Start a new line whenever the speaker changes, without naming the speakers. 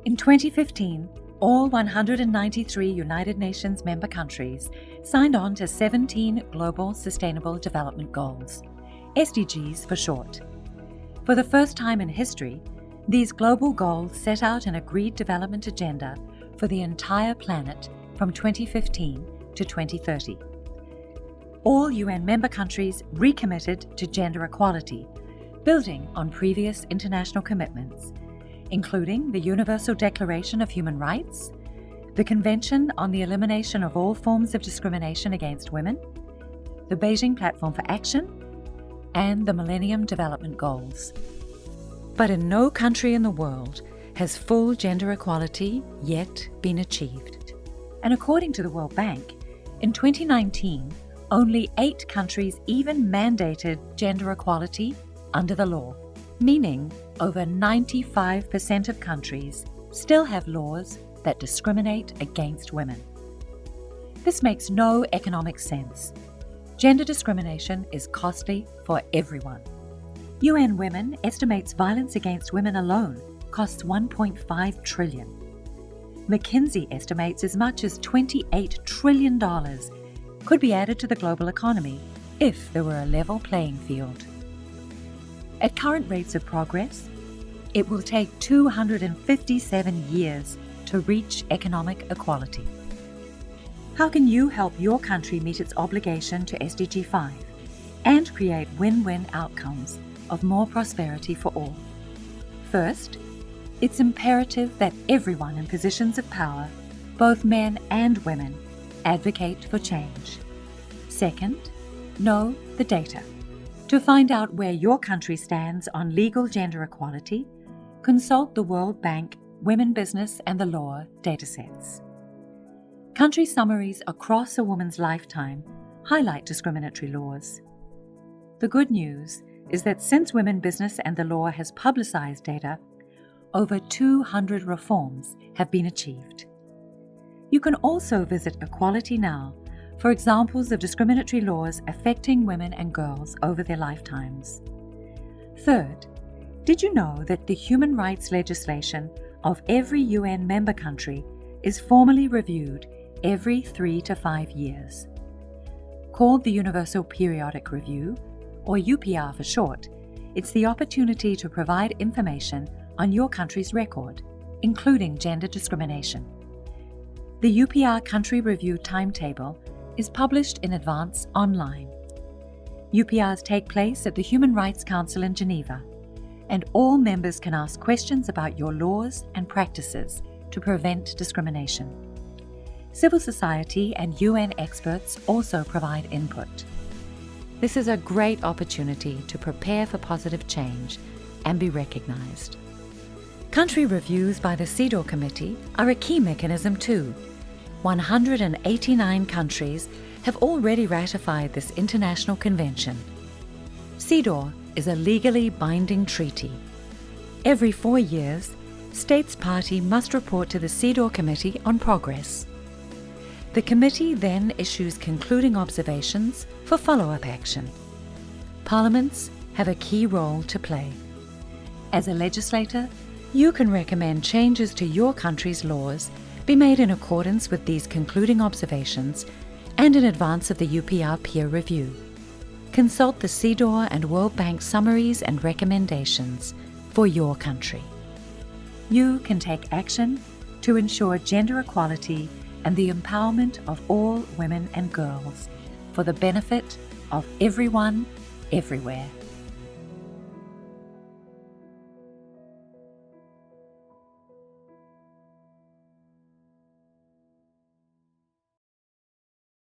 In 2015, all 193 United Nations member countries signed on to 17 Global Sustainable Development Goals, SDGs for short. For the first time in history, these global goals set out an agreed development agenda for the entire planet from 2015 to 2030. All UN member countries recommitted to gender equality, building on previous international commitments, including the Universal Declaration of Human Rights, the Convention on the Elimination of All Forms of Discrimination Against Women, the Beijing Platform for Action, and the Millennium Development Goals. But in no country in the world has full gender equality yet been achieved. And according to the World Bank, in 2019, only 8 countries even mandated gender equality under the law, meaning over 95% of countries still have laws that discriminate against women. This makes no economic sense. Gender discrimination is costly for everyone. UN Women estimates violence against women alone costs $1.5 trillion. McKinsey estimates as much as $28 trillion could be added to the global economy if there were a level playing field. At current rates of progress, it will take 257 years to reach economic equality. How can you help your country meet its obligation to SDG-5 and create win-win outcomes of more prosperity for all? First, it's imperative that everyone in positions of power, both men and women, advocate for change. Second, know the data. To find out where your country stands on legal gender equality, consult the World Bank Women, Business and the Law datasets. Country summaries across a woman's lifetime highlight discriminatory laws. The good news is that since Women, Business and the Law has publicized data, over 200 reforms have been achieved. You can also visit Equality Now for examples of discriminatory laws affecting women and girls over their lifetimes. Third, did you know that the human rights legislation of every UN member country is formally reviewed every 3 to 5 years? Called the Universal Periodic Review, or UPR for short, it's the opportunity to provide information on your country's record, including gender discrimination. The UPR Country Review Timetable is published in advance online. UPRs take place at the Human Rights Council in Geneva, and all members can ask questions about your laws and practices to prevent discrimination. Civil society and UN experts also provide input. This is a great opportunity to prepare for positive change and be recognized. Country reviews by the CEDAW Committee are a key mechanism too. 189 countries have already ratified this international convention. CEDAW is a legally binding treaty. Every 4 years, states party must report to the CEDAW Committee on progress. The committee then issues concluding observations for follow-up action. Parliaments have a key role to play. As a legislator, you can recommend changes to your country's laws be made in accordance with these concluding observations and in advance of the UPR peer review. Consult the CEDAW and World Bank summaries and recommendations for your country. You can take action to ensure gender equality and the empowerment of all women and girls for the benefit of everyone, everywhere.